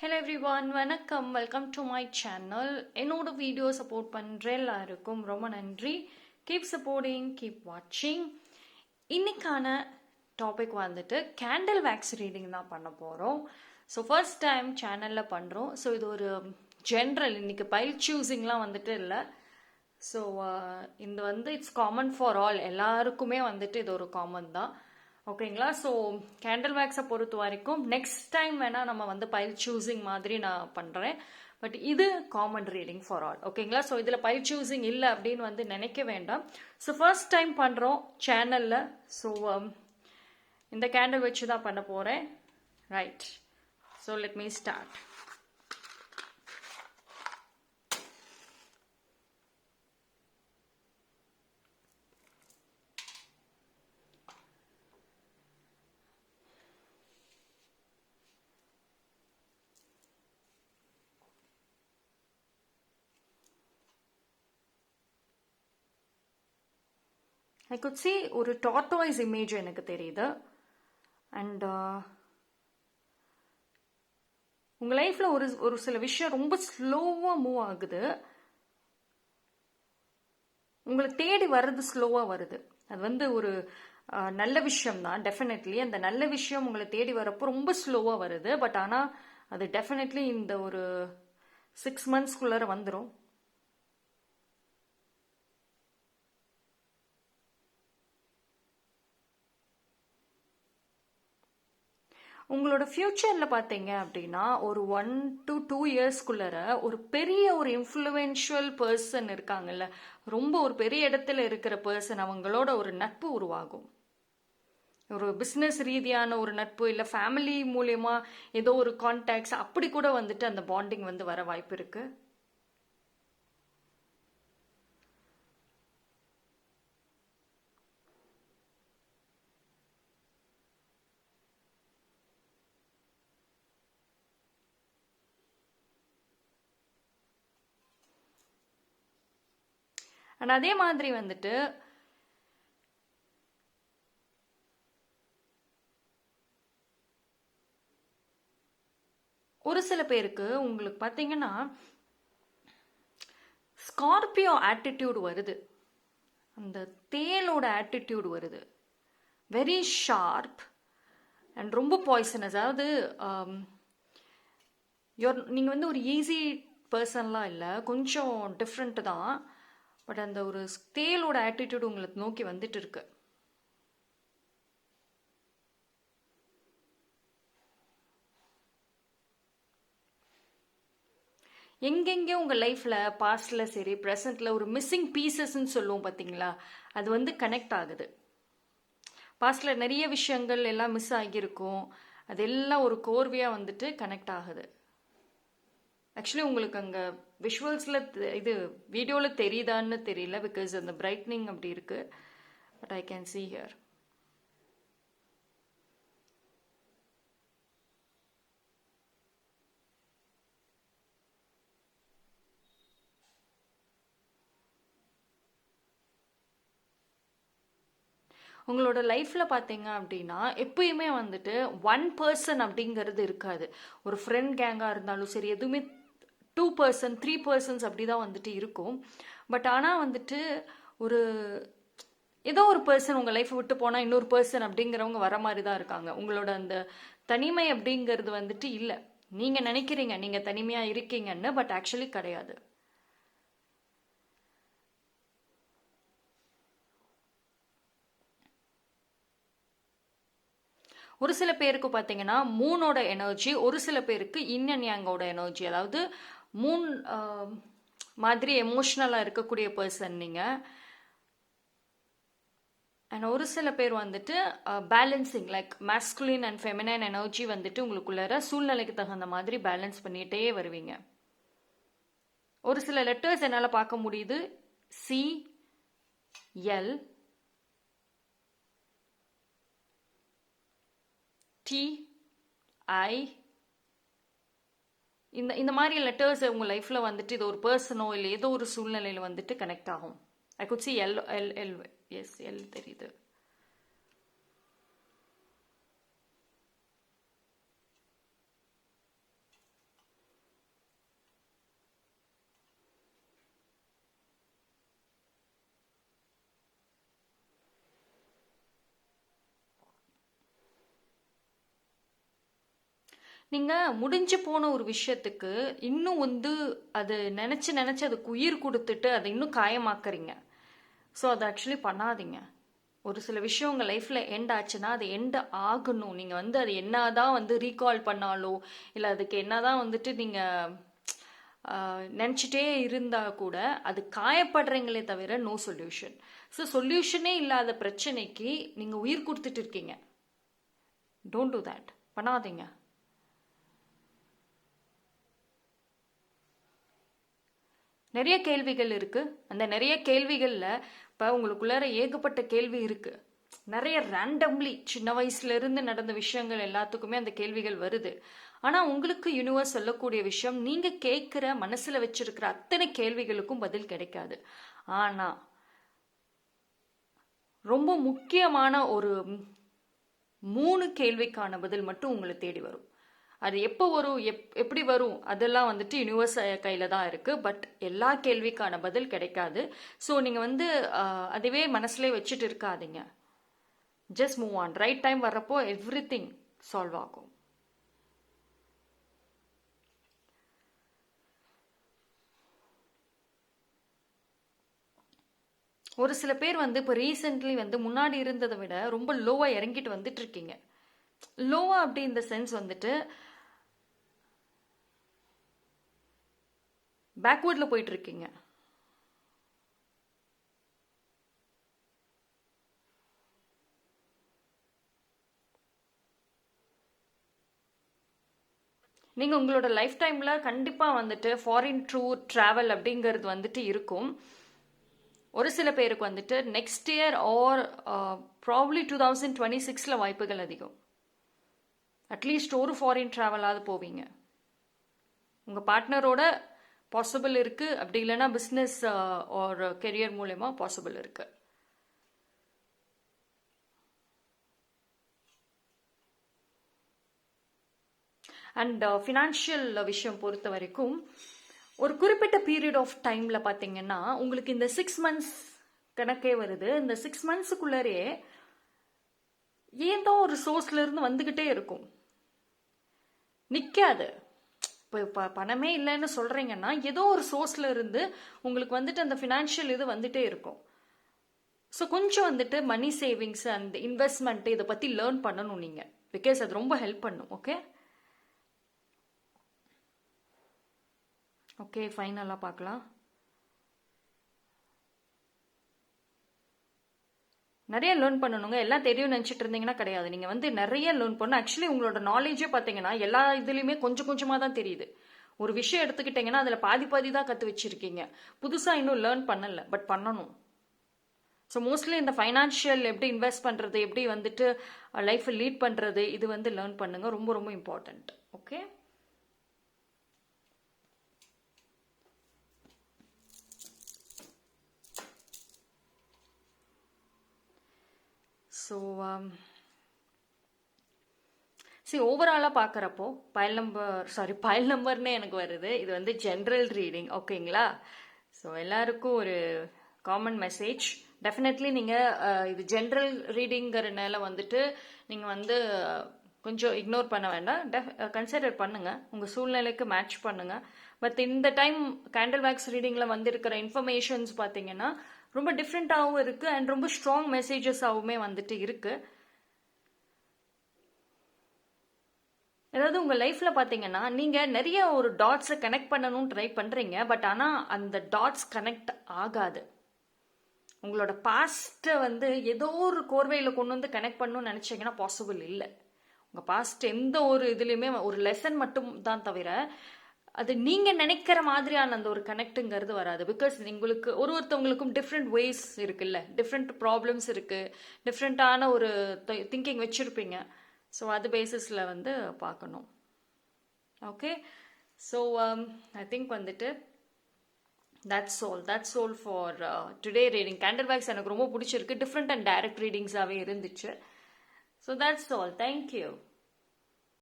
Hello everyone, வணக்கம். Welcome to my channel. என்னோட video support பண்ணுற எல்லாருக்கும் ரொம்ப நன்றி. கீப் சப்போர்ட்டிங், கீப் வாட்சிங். இன்னைக்கான டாபிக் வந்துட்டு கேண்டில் வேக்ஸ் ரீடிங் தான் பண்ண போகிறோம். ஸோ ஃபர்ஸ்ட் டைம் சேனலில் பண்ணுறோம். ஸோ இது ஒரு ஜென்ரல், இன்னைக்கு பைல் சூஸிங்லாம் வந்துட்டு இல்லை. ஸோ இது வந்து இட்ஸ் காமன் ஃபார் ஆல், எல்லாருக்குமே வந்துட்டு இது ஒரு காமன் தான். ஓகேங்களா? ஸோ கேண்டில் வேக்ஸை பொறுத்த வரைக்கும் நெக்ஸ்ட் டைம் வேணால் நம்ம வந்து பைல் சூஸிங் மாதிரி நான் பண்ணுறேன். பட் இது காமன் ரீடிங் ஃபார் ஆல். ஓகேங்களா? ஸோ இதில் பைல் சூஸிங் இல்லை அப்படின்னு வந்து நினைக்க வேண்டாம். ஸோ ஃபர்ஸ்ட் டைம் பண்ணுறோம் சேனலில். ஸோ இந்த கேண்டில் வச்சு தான் பண்ண போகிறேன். Right. So let me start. I could see ஒரு tortoise image எனக்கு தெரியுது. அண்ட் உங்கள் லைஃப்பில் ஒரு சில விஷயம் ரொம்ப ஸ்லோவாக மூவ் ஆகுது. உங்களை தேடி வர்றது ஸ்லோவாக வருது. அது வந்து ஒரு நல்ல விஷயம் தான். டெஃபினெட்லி அந்த நல்ல விஷயம் உங்களை தேடி வரப்போ ரொம்ப ஸ்லோவாக வருது. பட் ஆனால் அது டெஃபினெட்லி இந்த ஒரு 6 monthsக்குள்ளார வந்துடும். உங்களோட ஃப்யூச்சரில் பார்த்தீங்க அப்படின்னா ஒரு 1 to 2 yearsக்குள்ளார ஒரு பெரிய ஒரு இன்ஃப்ளூயன்ஷியல் பர்சன் இருக்காங்கல்ல, ரொம்ப ஒரு பெரிய இடத்துல இருக்கிற பர்சன், அவங்களோட ஒரு நட்பு உருவாகும். ஒரு பிஸ்னஸ் ரீதியான ஒரு நட்பு, இல்லை ஃபேமிலி மூலயமா ஏதோ ஒரு கான்டாக்ட்ஸ், அப்படி கூட வந்துட்டு அந்த பாண்டிங் வந்து வர வாய்ப்பு இருக்கு. அண்ட் அதே மாதிரி வந்துட்டு ஒரு சில பேருக்கு உங்களுக்கு பார்த்தீங்கன்னா ஸ்கார்பியோ ஆட்டிடியூட் வருது, அந்த தேலோட ஆட்டிடியூட் வருது. வெரி ஷார்ப் அண்ட் ரொம்ப பாய்சனஸ். அதாவது நீங்கள் வந்து ஒரு ஈஸி பர்சன்லாம் இல்லை, கொஞ்சம் டிஃப்ரெண்ட்டு தான். பட் அந்த ஒரு தேலோட ஆட்டிடியூட் உங்களுக்கு நோக்கி வந்துட்டு இருக்கு. எங்கெங்கே உங்கள் லைஃப்பில் பாஸ்டில் சரி ப்ரெசண்ட்டில் ஒரு மிஸ்ஸிங் பீசஸ்ன்னு சொல்லுவோம் பார்த்தீங்களா, அது வந்து கனெக்ட் ஆகுது. பாஸ்டில் நிறைய விஷயங்கள் எல்லாம் மிஸ் ஆகியிருக்கும், அதெல்லாம் ஒரு கோர்வையாக வந்துட்டு கனெக்ட் ஆகுது. ஆக்சுவலி உங்களுக்கு அங்கே விஷுவல்ஸில் இது வீடியோவில் தெரியுதான்னு தெரியல, பிகாஸ் அந்த பிரைட்னிங் அப்படி இருக்கு. But I can see here. உங்களோட லைஃப்பில் பார்த்தீங்க அப்படின்னா எப்பயுமே வந்துட்டு 1 person அப்படிங்கிறது இருக்காது. ஒரு ஃப்ரெண்ட் கேங்காக இருந்தாலும் சரி, எதுவுமே 2 person 3 persons அப்படி தான் வந்துட்டு இருக்கும். பட் ஆனால் வந்துட்டு ஒரு ஏதோ ஒரு பர்சன் உங்கள் லைஃப்பை விட்டு போனால் இன்னொரு பர்சன் அப்படிங்கிறவங்க வர மாதிரி தான் இருக்காங்க. உங்களோட அந்த தனிமை அப்படிங்கிறது வந்துட்டு இல்லை. நீங்கள் நினைக்கிறீங்க நீங்கள் தனிமையாக இருக்கீங்கன்னு, பட் ஆக்சுவலி கிடையாது. ஒரு சில பேருக்கு பார்த்தீங்கன்னா மூனோட எனர்ஜி, ஒரு சில பேருக்கு இன் அண்ட் யாங்கோட எனர்ஜி, அதாவது மூன் மாதிரி எமோஷ்னலாக இருக்கக்கூடிய பர்சன் நீங்கள். அண்ட் ஒரு சில பேர் வந்துட்டு balancing, like masculine and feminine energy வந்துட்டு உங்களுக்குள்ளார சூழ்நிலைக்கு தகுந்த மாதிரி பேலன்ஸ் பண்ணிகிட்டே வருவீங்க. ஒரு சில லெட்டர்ஸ் என்னால் பார்க்க முடியுது. CL TI, இந்த மாதிரி லெட்டர்ஸ் உங்கள் லைஃப்பில் வந்துட்டு இது ஒரு பர்சனோ இல்லை ஏதோ ஒரு சூழ்நிலையில் வந்துட்டு கனெக்ட் ஆகும். I could see L S L தெரியுது. நீங்கள் முடிஞ்சு போன ஒரு விஷயத்துக்கு இன்னும் வந்து அது நினச்சி அதுக்கு உயிர் கொடுத்துட்டு அதை இன்னும் காயமாக்குறீங்க. ஸோ அதை ஆக்சுவலி பண்ணாதீங்க. ஒரு சில விஷயம் உங்கள் லைஃப்பில் எண்ட் ஆச்சுன்னா அது எண்ட் ஆகணும். நீங்கள் வந்து அது என்னதான் வந்து ரீகால் பண்ணாலோ இல்லை அதுக்கு என்னதான் வந்துட்டு நீங்கள் நினச்சிட்டே இருந்தால் கூட அது காயப்படுறீங்களே தவிர நோ சொல்யூஷன். ஸோ சொல்யூஷனே இல்லாத பிரச்சனைக்கு நீங்கள் உயிர் கொடுத்துட்டு இருக்கீங்க. Don't do that. பண்ணாதீங்க. நிறைய கேள்விகள் இருக்குது. அந்த நிறைய கேள்விகளில் இப்போ உங்களுக்குள்ளார ஏகப்பட்ட கேள்வி இருக்குது. நிறைய ரேண்டம்லி சின்ன வயசுலேருந்து நடந்த விஷயங்கள் எல்லாத்துக்குமே அந்த கேள்விகள் வருது. ஆனால் உங்களுக்கு யூனிவர்ஸ் சொல்லக்கூடிய விஷயம், நீங்கள் கேட்குற மனசில் வச்சிருக்கிற அத்தனை கேள்விகளுக்கும் பதில் கிடைக்காது. ஆனால் ரொம்ப முக்கியமான ஒரு 3 கேள்விக்கான பதில் மட்டும் உங்களை தேடி வரும். அது எப்போ வரும், எப்படி வரும், அதெல்லாம் வந்துட்டு யூனிவர்ஸ் கையில் தான் இருக்குது. பட் எல்லா கேள்விக்கான பதில் கிடைக்காது. ஸோ நீங்கள் வந்து அதுவே மனசுலே வச்சுட்டு இருக்காதீங்க. Just move on. Right time வர்றப்போ எவ்ரிதிங் சால்வ் ஆகும். ஒரு சில பேர் வந்து இப்போ ரீசெண்ட்லி வந்து முன்னாடி இருந்ததை விட ரொம்ப லோவாக இறங்கிட்டு வந்துட்டு இருக்கீங்க. லோவா அப்படி இந்த சென்ஸ் வந்துட்டு பேக்வேர்டில் போயிட்டு இருக்கீங்க. நீங்கள் உங்களோட லைஃப் டைமில் கண்டிப்பாக வந்துட்டு ஃபாரின் டூர் ட்ராவல் அப்படிங்கிறது வந்துட்டு இருக்கும். ஒரு சில பேருக்கு வந்துட்டு நெக்ஸ்ட் இயர் ஆர் ப்ராப்ளி 2026 வாய்ப்புகள் அதிகம். அட்லீஸ்ட் ஒரு ஃபாரின் ட்ராவலாவது போவீங்க. உங்கள் பார்ட்னரோட பாசிபிள் இருக்குது. அப்படி இல்லைன்னா பிஸ்னஸ் ஆர் கெரியர் மூலமா பாசிபிள் இருக்குது. அண்ட் ஃபினான்ஷியல் விஷயம் பொறுத்த வரைக்கும் ஒரு குறிப்பிட்ட பீரியட் ஆஃப் டைமில் பார்த்தீங்கன்னா உங்களுக்கு இந்த 6 months கணக்கே வருது. இந்த 6 monthsக்குள்ளரே ஏதோ ஒரு சோர்ஸ்லேருந்து வந்துக்கிட்டே இருக்கும், நிற்காது. இப்போ பணமே இல்லைன்னு சொல்கிறீங்கன்னா ஏதோ ஒரு சோர்ஸில் இருந்து உங்களுக்கு வந்துட்டு அந்த ஃபினான்ஷியல் இது வந்துட்டே இருக்கும். ஸோ கொஞ்சம் வந்துட்டு மணி சேவிங்ஸ் அண்ட் இன்வெஸ்ட்மெண்ட் இதை பற்றி லேர்ன் பண்ணணும் நீங்கள். பிகாஸ் அது ரொம்ப ஹெல்ப் பண்ணும். ஓகே ஓகே ஃபைனலாக பார்க்கலாம். நிறைய லேர்ன் பண்ணணுங்க. எல்லாம் தெரியும் நினச்சிட்டு இருந்தீங்கன்னா கிடையாது. நீங்கள் வந்து நிறைய லேர்ன் பண்ணணும். ஆக்சுவலி உங்களோட நாலேஜே பார்த்தீங்கன்னா எல்லா இதுலேயுமே கொஞ்சம் கொஞ்சமாக தான் தெரியுது. ஒரு விஷயம் எடுத்துக்கிட்டிங்கன்னா அதில் பாதி தான் கற்று வச்சுருக்கீங்க. புதுசாக இன்னும் லேர்ன் பண்ணலை, பட் பண்ணணும். ஸோ மோஸ்ட்லி இந்த ஃபைனான்ஷியல் எப்படி இன்வெஸ்ட் பண்ணுறது, எப்படி வந்துட்டு லைஃப்பை லீட் பண்ணுறது, இது வந்து லேர்ன் பண்ணுங்கள். ரொம்ப ரொம்ப இம்பார்ட்டண்ட். ஓகே ஸோ ஓவராலாக பார்க்குறப்போ பைல் நம்பர்னே எனக்கு வருது. இது வந்து ஜென்ரல் ரீடிங். ஓகேங்களா? ஸோ எல்லாருக்கும் ஒரு காமன் மெசேஜ். டெஃபினெட்லி நீங்கள் இது ஜென்ரல் ரீடிங்கிறனால வந்துட்டு நீங்கள் வந்து கொஞ்சம் இக்னோர் பண்ண வேண்டாம். கன்சிடர் பண்ணுங்கள், உங்கள் சூழ்நிலைக்கு மேட்ச் பண்ணுங்கள். பட் இந்த டைம் கேண்டில் வேக்ஸ் ரீடிங்கில் வந்திருக்கிற இன்ஃபர்மேஷன்ஸ் பார்த்தீங்கன்னா ரொம்ப டிஃப்ரெண்ட்டாகவும் இருக்குது அண்ட் ரொம்ப ஸ்ட்ராங் மெசேஜஸாகவுமே வந்துட்டு இருக்குது. அதாவது உங்கள் லைஃப்பில் பார்த்தீங்கன்னா நீங்கள் நிறைய ஒரு டாட்ஸை கனெக்ட் பண்ணணும்னு ட்ரை பண்ணுறீங்க. பட் ஆனால் அந்த டாட்ஸ் கனெக்ட் ஆகாது. உங்களோட பாஸ்ட்டை வந்து ஏதோ ஒரு கோர்வையில் கொண்டு வந்து கனெக்ட் பண்ணணும்னு நினச்சிங்கன்னா பாசிபிள் இல்லை. உங்கள் பாஸ்ட் எந்த ஒரு இதுலேயுமே ஒரு லெசன் மட்டும் தான் தவிர அது நீங்கள் நினைக்கிற மாதிரியான அந்த ஒரு கனெக்ட்டுங்கிறது வராது. பிகாஸ் உங்களுக்கு ஒருத்தவங்களுக்கும் டிஃப்ரெண்ட் வேஸ் இருக்குல்ல, டிஃப்ரெண்ட் ப்ராப்ளம்ஸ் இருக்குது, டிஃப்ரெண்ட்டான ஒரு திங்கிங் வச்சுருப்பீங்க. ஸோ அது பேசிஸில் வந்து பார்க்கணும். ஓகே ஸோ ஐ திங்க் வந்துட்டு that's all for today reading. Candle wax எனக்கு ரொம்ப பிடிச்சிருக்கு. டிஃப்ரெண்ட் அண்ட் டைரக்ட் ரீடிங்ஸாகவே இருந்துச்சு. So that's all. Thank you.